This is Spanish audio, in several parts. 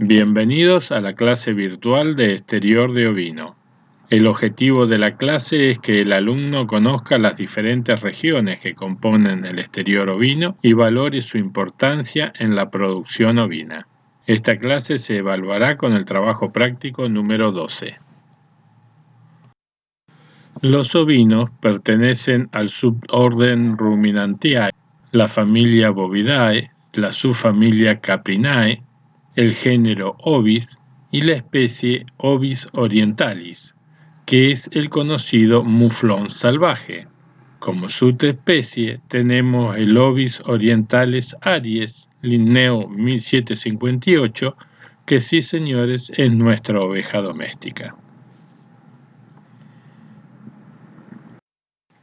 Bienvenidos a la clase virtual de exterior de ovino. El objetivo de la clase es que el alumno conozca las diferentes regiones que componen el exterior ovino y valore su importancia en la producción ovina. Esta clase se evaluará con el trabajo práctico número 12. Los ovinos pertenecen al suborden Ruminantiae, la familia Bovidae, la subfamilia Caprinae, el género Ovis y la especie Ovis orientalis, que es el conocido muflón salvaje. Como subespecie tenemos el Ovis orientalis aries, Linneo 1758, que sí señores es nuestra oveja doméstica.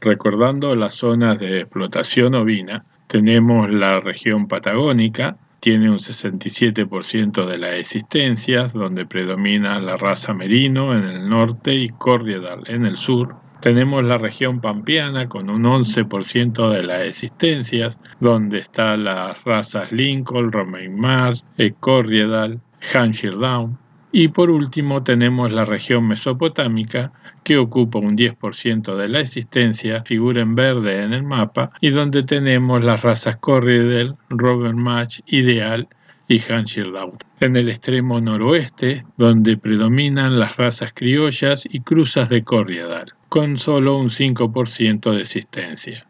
Recordando las zonas de explotación ovina, tenemos la región patagónica, tiene un 67% de las existencias, donde predomina la raza merino en el norte y corriedal en el sur. Tenemos la región pampeana con un 11% de las existencias, donde están las razas Lincoln, Romain Mars, corriedal, Hampshire Down. Y por último tenemos la región mesopotámica, que ocupa un 10% de la existencia, figura en verde en el mapa, y donde tenemos las razas Corriedale, Robert Match, Ideal y Hampshire Down. En el extremo noroeste, donde predominan las razas criollas y cruzas de Corriedale, con solo un 5% de existencia.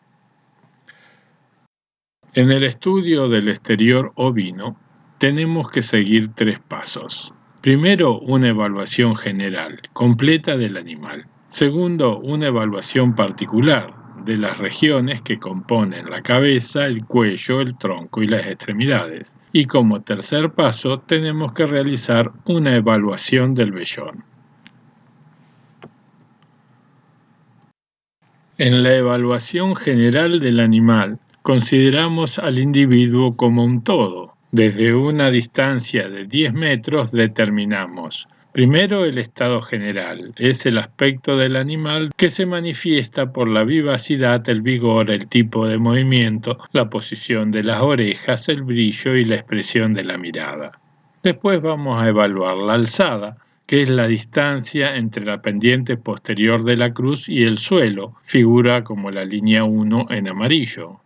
En el estudio del exterior ovino, tenemos que seguir 3 pasos. Primero, una evaluación general, completa del animal. Segundo, una evaluación particular de las regiones que componen la cabeza, el cuello, el tronco y las extremidades. Y como tercer paso, tenemos que realizar una evaluación del vellón. En la evaluación general del animal, consideramos al individuo como un todo. Desde una distancia de 10 metros determinamos, primero, el estado general. Es el aspecto del animal que se manifiesta por la vivacidad, el vigor, el tipo de movimiento, la posición de las orejas, el brillo y la expresión de la mirada. Después vamos a evaluar la alzada, que es la distancia entre la pendiente posterior de la cruz y el suelo, figura como la línea 1 en amarillo.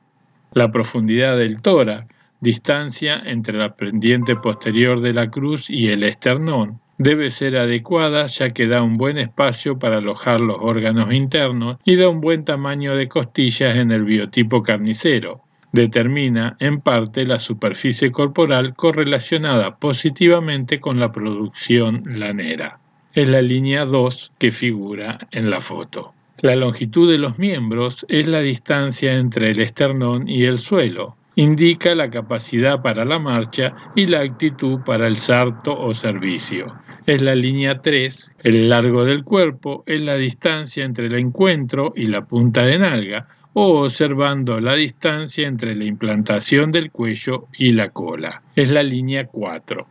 La profundidad del tórax, distancia entre la pendiente posterior de la cruz y el esternón, debe ser adecuada ya que da un buen espacio para alojar los órganos internos y da un buen tamaño de costillas en el biotipo carnicero. Determina en parte la superficie corporal correlacionada positivamente con la producción lanera. Es la línea 2 que figura en la foto. La longitud de los miembros es la distancia entre el esternón y el suelo. Indica la capacidad para la marcha y la actitud para el salto o servicio. Es la línea 3. El largo del cuerpo es la distancia entre el encuentro y la punta de nalga, o observando la distancia entre la implantación del cuello y la cola. Es la línea 4.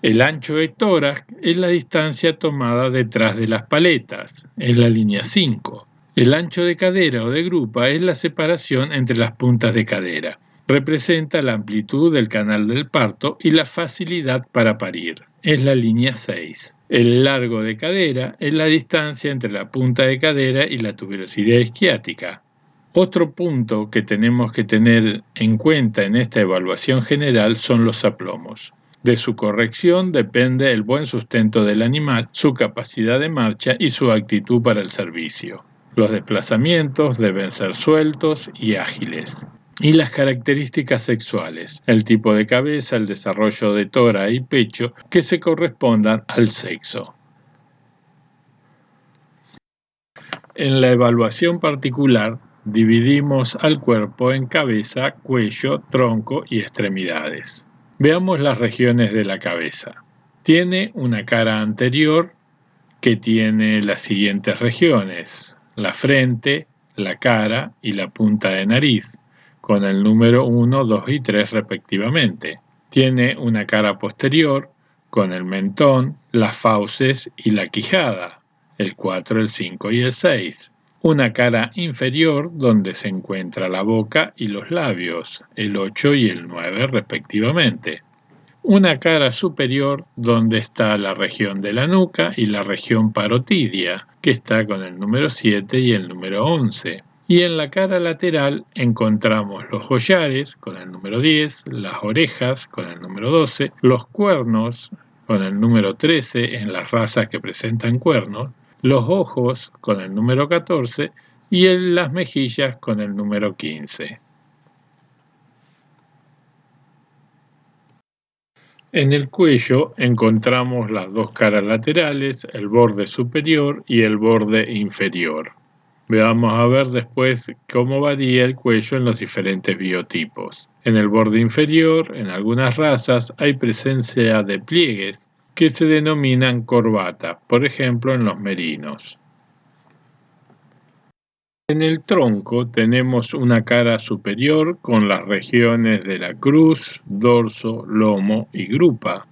El ancho de tórax es la distancia tomada detrás de las paletas. Es la línea 5. El ancho de cadera o de grupa es la separación entre las puntas de cadera. Representa la amplitud del canal del parto y la facilidad para parir. Es la línea 6. El largo de cadera es la distancia entre la punta de cadera y la tuberosidad isquiática. Otro punto que tenemos que tener en cuenta en esta evaluación general son los aplomos. De su corrección depende el buen sustento del animal, su capacidad de marcha y su actitud para el servicio. Los desplazamientos deben ser sueltos y ágiles. Y las características sexuales, el tipo de cabeza, el desarrollo de tórax y pecho que se correspondan al sexo. En la evaluación particular, dividimos al cuerpo en cabeza, cuello, tronco y extremidades. Veamos las regiones de la cabeza. Tiene una cara anterior que tiene las siguientes regiones: la frente, la cara y la punta de nariz, con el número 1, 2 y 3 respectivamente. Tiene una cara posterior con el mentón, las fauces y la quijada, el 4, el 5 y el 6. Una cara inferior donde se encuentra la boca y los labios, el 8 y el 9 respectivamente. una cara superior donde está la región de la nuca y la región parotidia, que está con el número 7 y el número 11. Y en la cara lateral encontramos los collares con el número 10, las orejas con el número 12, los cuernos con el número 13 en las razas que presentan cuernos, los ojos con el número 14 y las mejillas con el número 15. En el cuello encontramos las dos caras laterales, el borde superior y el borde inferior. Vamos a ver después cómo varía el cuello en los diferentes biotipos. En el borde inferior, en algunas razas, hay presencia de pliegues que se denominan corbata, por ejemplo en los merinos. En el tronco tenemos una cara superior con las regiones de la cruz, dorso, lomo y grupa,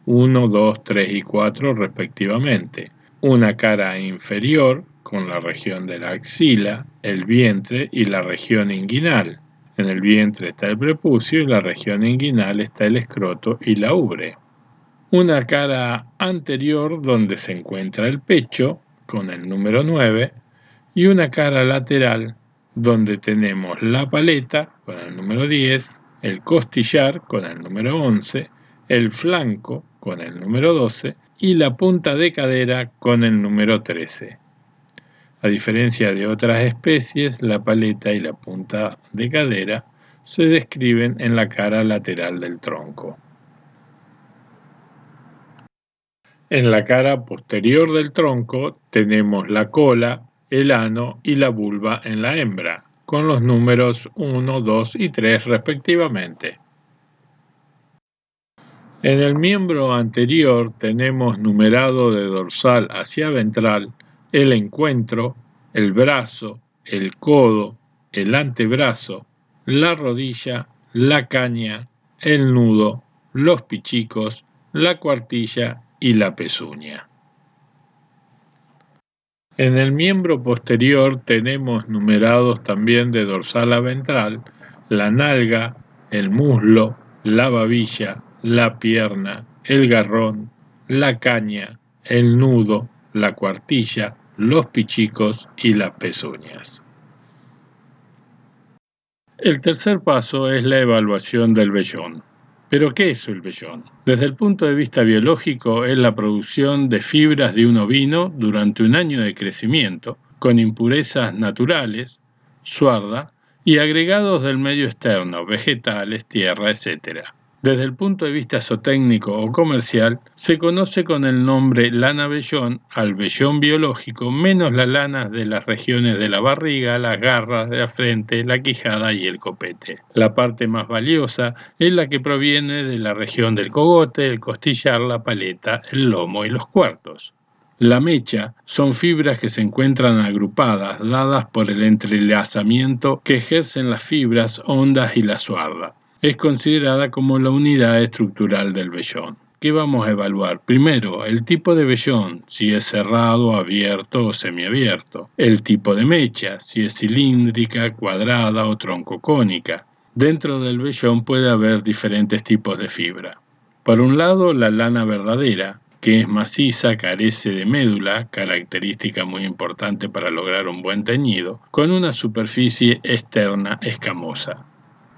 1, 2, 3 y 4 respectivamente. Una cara inferior con la región de la axila, el vientre y la región inguinal. En el vientre está el prepucio y la región inguinal está el escroto y la ubre. Una cara anterior donde se encuentra el pecho con el número 9 y una cara lateral donde tenemos la paleta con el número 10, el costillar con el número 11, el flanco con el número 12 y la punta de cadera con el número 13. A diferencia de otras especies, la paleta y la punta de cadera se describen en la cara lateral del tronco. En la cara posterior del tronco tenemos la cola, el ano y la vulva en la hembra, con los números 1, 2 y 3 respectivamente. En el miembro anterior tenemos numerado de dorsal hacia ventral el encuentro, el brazo, el codo, el antebrazo, la rodilla, la caña, el nudo, los pichicos, la cuartilla y la pezuña. En el miembro posterior tenemos numerados también de dorsal a ventral la nalga, el muslo, la babilla, la pierna, el garrón, la caña, el nudo, la cuartilla, los pichicos y las pezuñas. El tercer paso es la evaluación del vellón. ¿Pero qué es el vellón? Desde el punto de vista biológico es la producción de fibras de un ovino durante un año de crecimiento, con impurezas naturales, suarda, y agregados del medio externo, vegetales, tierra, etc. Desde el punto de vista zootécnico o comercial, se conoce con el nombre lana vellón al vellón biológico menos las lanas de las regiones de la barriga, las garras de la frente, la quijada y el copete. La parte más valiosa es la que proviene de la región del cogote, el costillar, la paleta, el lomo y los cuartos. La mecha son fibras que se encuentran agrupadas, dadas por el entrelazamiento que ejercen las fibras, ondas y la suarda. Es considerada como la unidad estructural del vellón. ¿Qué vamos a evaluar? Primero, el tipo de vellón, si es cerrado, abierto o semiabierto. El tipo de mecha, si es cilíndrica, cuadrada o troncocónica. Dentro del vellón puede haber diferentes tipos de fibra. Por un lado, la lana verdadera, que es maciza, carece de médula, característica muy importante para lograr un buen teñido, con una superficie externa escamosa.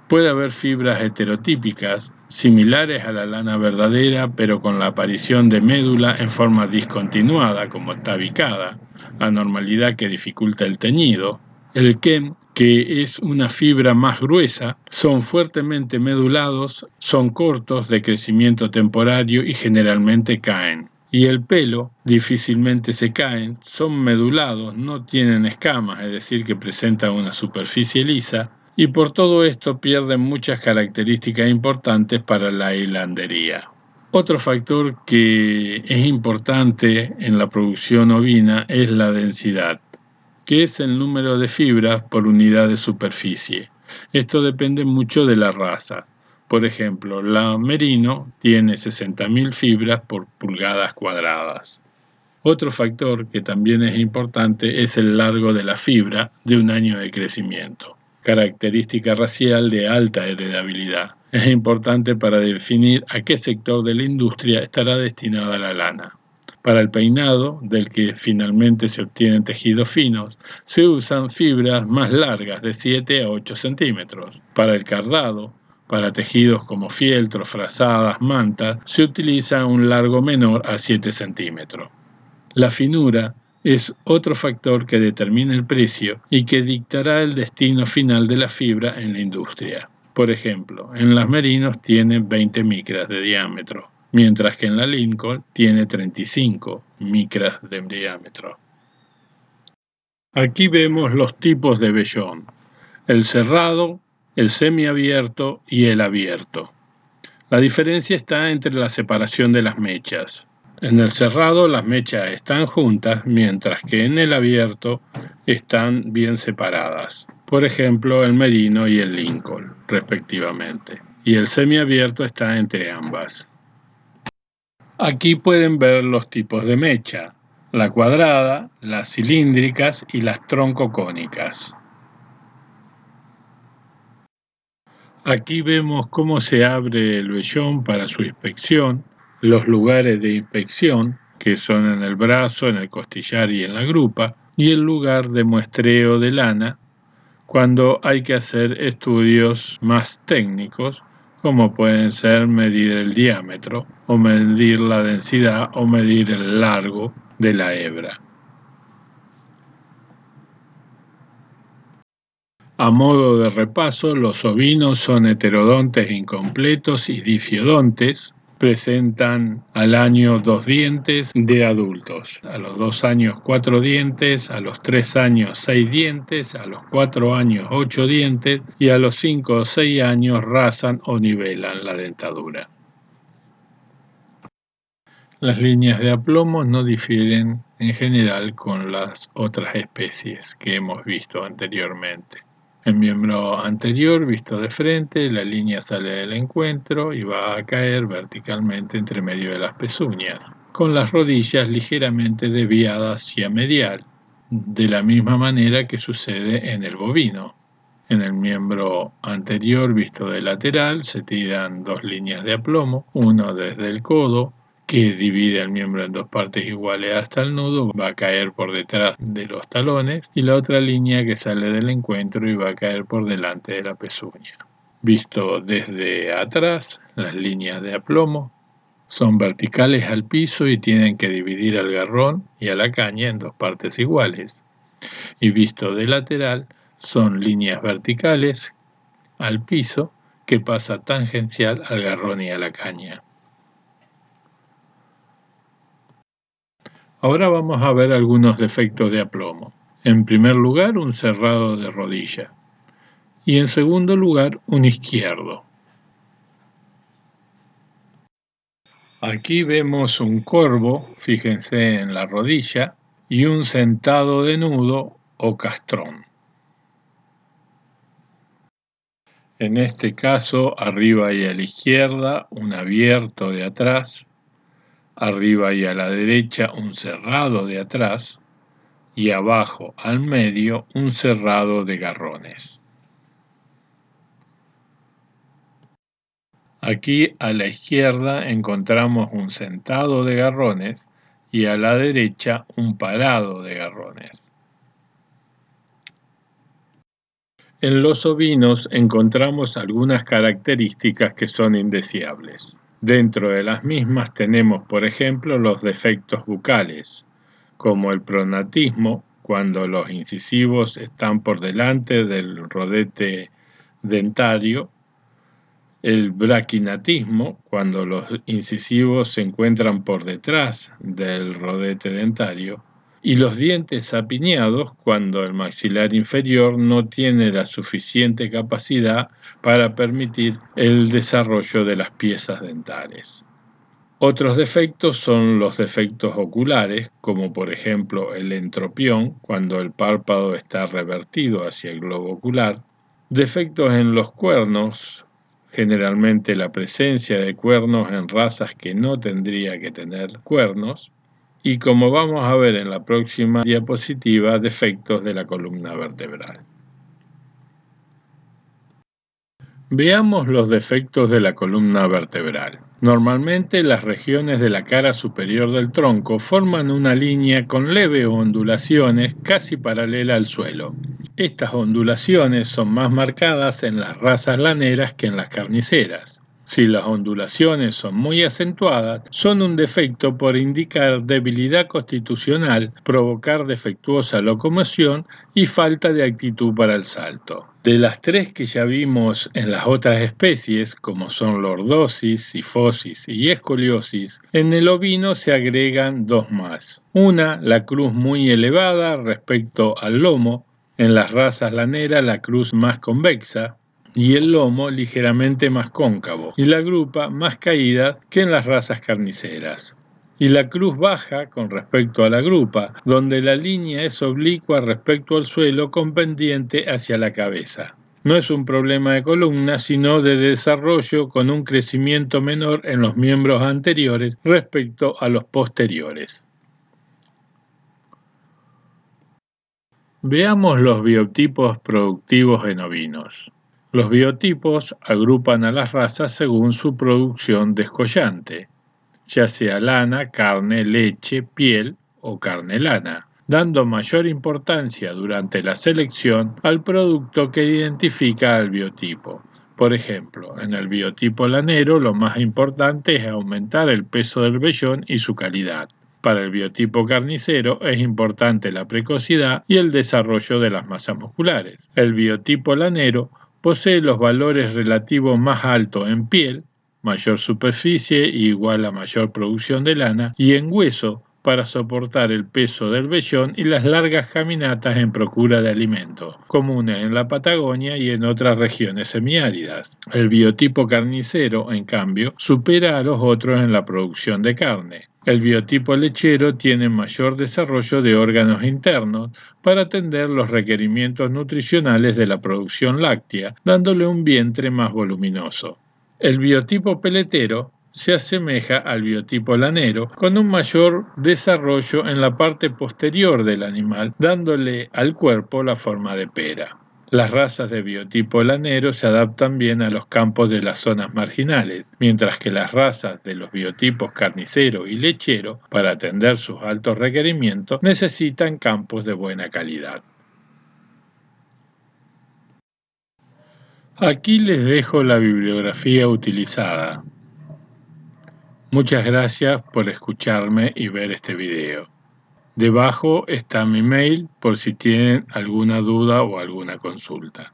Puede haber fibras heterotípicas, similares a la lana verdadera, pero con la aparición de médula en forma discontinuada, como tabicada, anormalidad que dificulta el teñido. El quen, que es una fibra más gruesa, son fuertemente medulados, son cortos, de crecimiento temporario y generalmente caen. Y el pelo, difícilmente se caen, son medulados, no tienen escamas, es decir, que presentan una superficie lisa, y por todo esto pierden muchas características importantes para la hilandería. Otro factor que es importante en la producción ovina es la densidad, que es el número de fibras por unidad de superficie. Esto depende mucho de la raza. Por ejemplo, la merino tiene 60.000 fibras por pulgadas cuadradas. Otro factor que también es importante es el largo de la fibra de un año de crecimiento. característica racial de alta heredabilidad. Es importante para definir a qué sector de la industria estará destinada la lana. Para el peinado, del que finalmente se obtienen tejidos finos, se usan fibras más largas de 7 a 8 centímetros. Para el cardado, para tejidos como fieltros, frazadas, mantas, se utiliza un largo menor a 7 centímetros. La finura es otro factor que determina el precio y que dictará el destino final de la fibra en la industria. Por ejemplo, en las merinos tiene 20 micras de diámetro, mientras que en la Lincoln tiene 35 micras de diámetro. Aquí vemos los tipos de vellón: el cerrado, el semiabierto y el abierto. La diferencia está entre la separación de las mechas. En el cerrado las mechas están juntas, mientras que en el abierto están bien separadas. Por ejemplo, el merino y el Lincoln, respectivamente. Y el semiabierto está entre ambas. Aquí pueden ver los tipos de mecha: la cuadrada, las cilíndricas y las troncocónicas. Aquí vemos cómo se abre el vellón para su inspección, los lugares de inspección, que son en el brazo, en el costillar y en la grupa, y el lugar de muestreo de lana, cuando hay que hacer estudios más técnicos, como pueden ser medir el diámetro, o medir la densidad, o medir el largo de la hebra. A modo de repaso, los ovinos son heterodontes incompletos y difidontes. Presentan al año 2 dientes de adultos, a los 2 años 4 dientes, a los 3 años 6 dientes, a los 4 años 8 dientes y a los 5 o 6 años rasan o nivelan la dentadura. Las líneas de aplomo no difieren en general con las otras especies que hemos visto anteriormente. El miembro anterior, visto de frente, la línea sale del encuentro y va a caer verticalmente entre medio de las pezuñas, con las rodillas ligeramente desviadas hacia medial, de la misma manera que sucede en el bovino. En el miembro anterior, visto de lateral, se tiran dos líneas de aplomo, uno desde el codo, que divide el miembro en dos partes iguales hasta el nudo, va a caer por detrás de los talones, y la otra línea que sale del encuentro y va a caer por delante de la pezuña. Visto desde atrás, las líneas de aplomo son verticales al piso y tienen que dividir al garrón y a la caña en dos partes iguales. Y visto de lateral, son líneas verticales al piso que pasa tangencial al garrón y a la caña. Ahora vamos a ver algunos defectos de aplomo. En primer lugar, un cerrado de rodilla. Y en segundo lugar, un izquierdo. Aquí vemos un corvo, fíjense en la rodilla, y un sentado de nudo o castrón. En este caso, arriba y a la izquierda, un abierto de atrás, arriba y a la derecha, un cerrado de atrás, y abajo al medio, un cerrado de garrones. Aquí a la izquierda encontramos un sentado de garrones y a la derecha un parado de garrones. En los ovinos encontramos algunas características que son indeseables. Dentro de las mismas tenemos, por ejemplo, los defectos bucales, como el pronatismo, cuando los incisivos están por delante del rodete dentario, el braquinatismo, cuando los incisivos se encuentran por detrás del rodete dentario, y los dientes apiñados, cuando el maxilar inferior no tiene la suficiente capacidad para permitir el desarrollo de las piezas dentales. Otros defectos son los defectos oculares, como por ejemplo el entropión, cuando el párpado está revertido hacia el globo ocular, defectos en los cuernos, generalmente la presencia de cuernos en razas que no tendría que tener cuernos, y como vamos a ver en la próxima diapositiva, defectos de la columna vertebral. Veamos los defectos de la columna vertebral. Normalmente las regiones de la cara superior del tronco forman una línea con leves ondulaciones casi paralela al suelo. Estas ondulaciones son más marcadas en las razas laneras que en las carniceras. Si las ondulaciones son muy acentuadas, son un defecto por indicar debilidad constitucional, provocar defectuosa locomoción y falta de actitud para el salto. De las tres que ya vimos en las otras especies, como son lordosis, sifosis y escoliosis, en el ovino se agregan dos más. Una, la cruz muy elevada respecto al lomo, en las razas laneras la cruz más convexa, y el lomo ligeramente más cóncavo, y la grupa más caída que en las razas carniceras. Y la cruz baja con respecto a la grupa, donde la línea es oblicua respecto al suelo con pendiente hacia la cabeza. No es un problema de columna, sino de desarrollo con un crecimiento menor en los miembros anteriores respecto a los posteriores. Veamos los biotipos productivos en ovinos. Los biotipos agrupan a las razas según su producción descollante, ya sea lana, carne, leche, piel o carne lana, dando mayor importancia durante la selección al producto que identifica al biotipo. Por ejemplo, en el biotipo lanero lo más importante es aumentar el peso del vellón y su calidad. Para el biotipo carnicero es importante la precocidad y el desarrollo de las masas musculares. El biotipo lanero posee los valores relativos más altos en piel, mayor superficie igual a mayor producción de lana, y en hueso para soportar el peso del vellón y las largas caminatas en procura de alimento, comunes en la Patagonia y en otras regiones semiáridas. El biotipo carnicero, en cambio, supera a los otros en la producción de carne. El biotipo lechero tiene mayor desarrollo de órganos internos para atender los requerimientos nutricionales de la producción láctea, dándole un vientre más voluminoso. El biotipo peletero se asemeja al biotipo lanero con un mayor desarrollo en la parte posterior del animal, dándole al cuerpo la forma de pera. Las razas de biotipo lanero se adaptan bien a los campos de las zonas marginales, mientras que las razas de los biotipos carnicero y lechero, para atender sus altos requerimientos, necesitan campos de buena calidad. Aquí les dejo la bibliografía utilizada. Muchas gracias por escucharme y ver este video. Debajo está mi mail por si tienen alguna duda o alguna consulta.